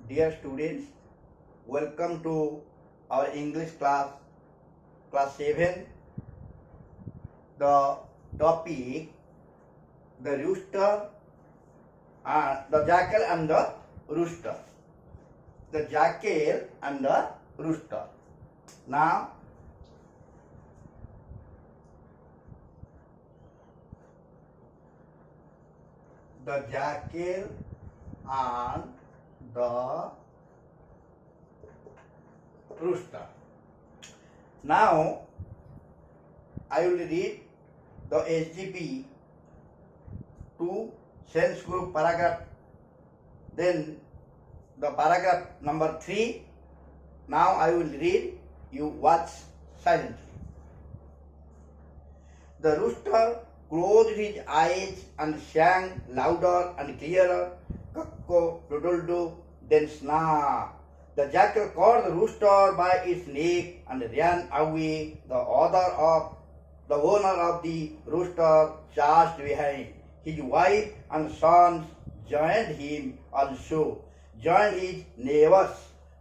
Dear students, welcome to our English class, class 7. The topic, the rooster, the jackal and the rooster. The jackal and the rooster. Now, the jackal and the rooster. Now, I will read the SGP 2 sense group paragraph, then the paragraph number 3. Now I will read, you watch silently. The rooster closed his eyes and sang louder and clearer, cock-a-doodle-doo, then snapped. The jackal caught the rooster by its neck and ran away. The owner of the rooster charged behind. His wife and sons joined him also, joined his neighbors.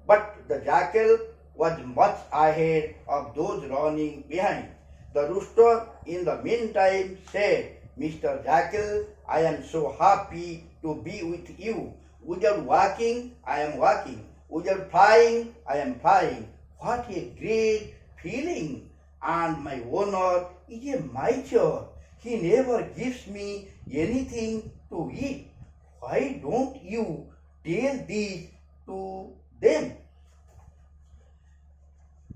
But the jackal was much ahead of those running behind. The rooster in the meantime said, "Mr. Jackal, I am so happy to be with you. Without walking, I am walking. Without flying, I am flying. What a great feeling! And my owner is a miser. He never gives me anything to eat. Why don't you tell this to them?"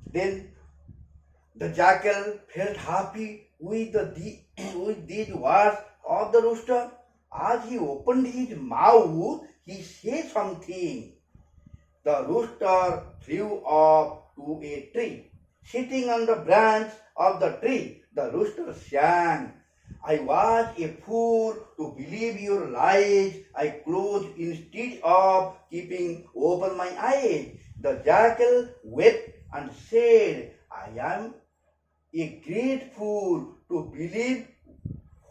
Then the jackal felt happy with these words of the rooster. As he opened his mouth, he said something. The rooster flew up to a tree. Sitting on the branch of the tree, the rooster sang, "I was a fool to believe your lies. I closed instead of keeping open my eyes." The jackal wept and said, "I am a great fool to believe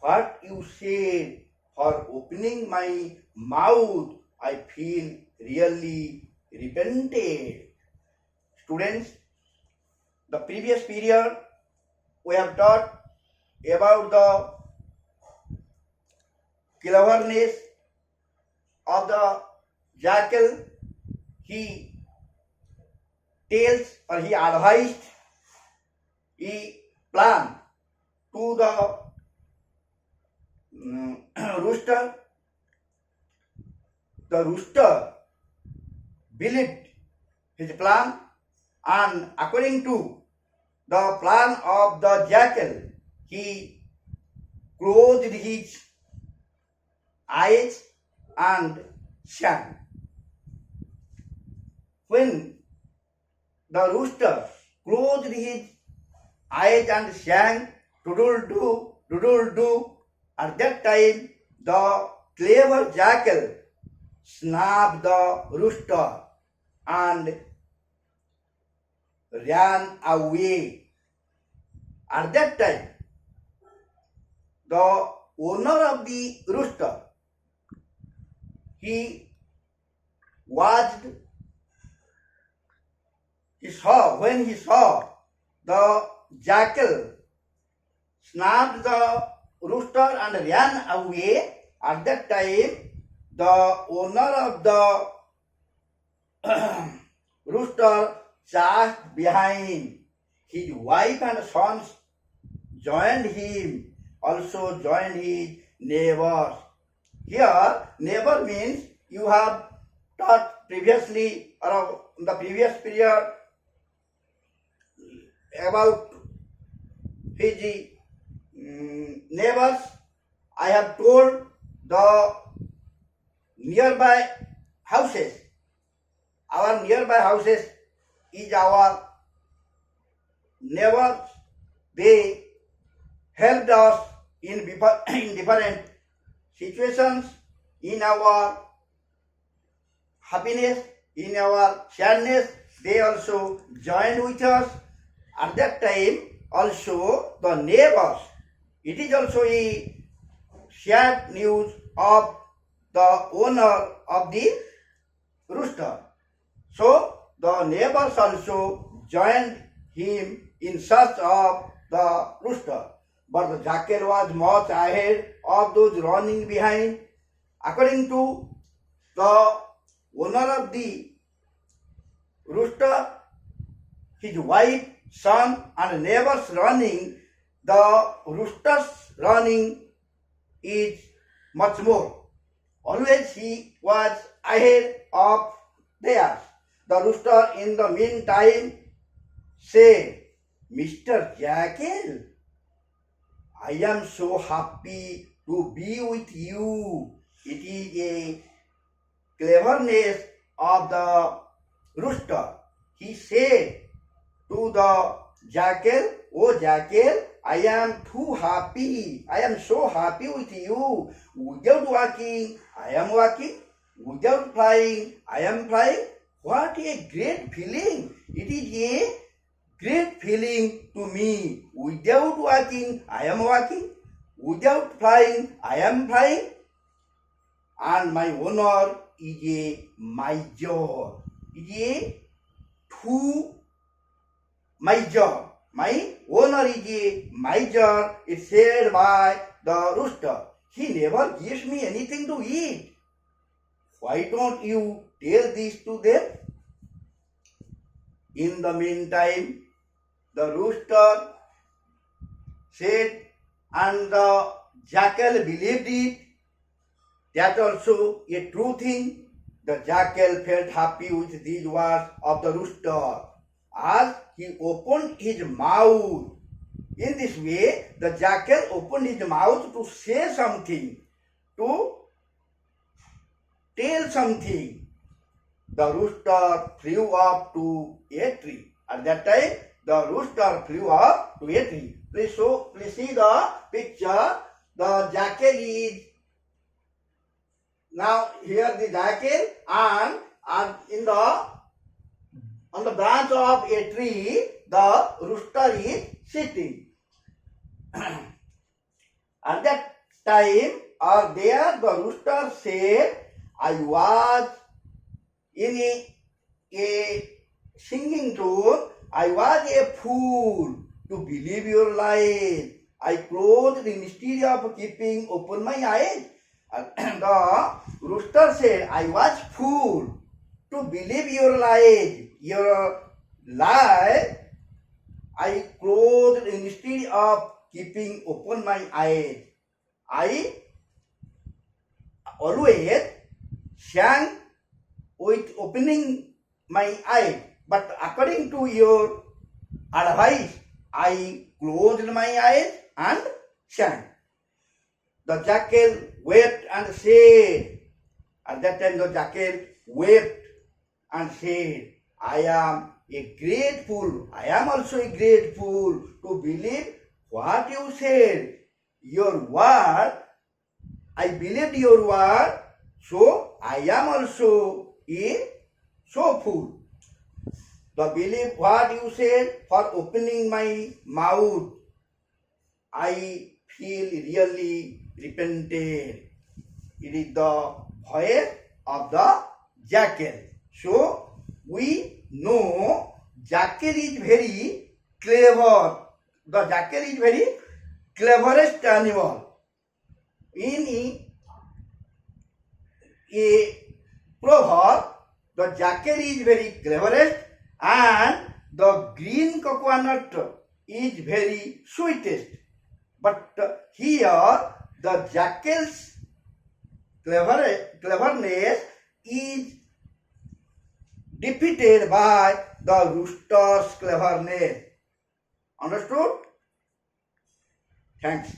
what you said. For opening my mouth, I feel really repented." Students, the previous period we have taught about the cleverness of the jackal. He tells or he advised, he planned to the rooster. The rooster believed his plan, and according to the plan of the jackal, he closed his eyes and sang. When the rooster closed his eyes and sang doodle-doo, doodle-doo, at that time the clever jackal snapped the rooster and ran away. At that time, the owner of the rooster, he saw the jackal snapped the rooster and ran away. At that time, the owner of the rooster charged behind. His wife and sons joined him, also joined his neighbors. Here, neighbor means you have taught previously or in the previous period about his neighbors. I have told the nearby houses. Our nearby houses is our neighbors. They helped us in different situations, in our happiness, in our sadness. They also joined with us. At that time, also the neighbors, it is also a sad news of the owner of the rooster. neighbors also joined him in search of the rooster. But the jackal was much ahead of those running behind. According to the owner of the rooster, his wife, son, and neighbors running, the rooster's running is much more. Always he was ahead of theirs. The rooster in the meantime said, Mr. Jackal, I am so happy to be with you. It is a cleverness of the rooster. He said to the jackal, Oh jackal, I am too happy. I am so happy with you. Without walking, I am walking. Without flying, I am flying. What a great feeling. It is a great feeling to me. Without walking, I am walking. Without flying, I am flying. And my owner is a major. Is a two major. My owner is a major. It's said by the rooster. He never gives me anything to eat. Why don't you tell this to them? In the meantime, the rooster said, and the jackal believed it. That also a true thing. The jackal felt happy with these words of the rooster as he opened his mouth. In this way, the jackal opened his mouth to say something, to tell something. The rooster flew up to a tree. At that time, the rooster flew up to a tree. Please see the picture. The jackal is now here. The jackal and on the branch of a tree, the rooster is sitting. At that time, the rooster said, I was in a singing tune. I was a fool to believe your lies. I closed instead of keeping open my eyes. And the rooster said, I was fool to believe your lies. Your lie, I closed instead of keeping open my eyes. I always sang with opening my eyes, but according to your advice, I closed my eyes and sang. The jackal wept and said, at that time the jackal wept and said, I am a great fool. I am also a great fool to believe what you said. Your word, I believed your word, so I am also a so fool. To believe what you said for opening my mouth, I feel really repented. It is the voice of the jackal. So we know jackal is very clever. The jackal is very cleverest animal. In a proverb, the jackal is very cleverest and the green coconut is very sweetest. But here the jackal's cleverness is defeated by the rooster's cleverness. Understood? Thanks.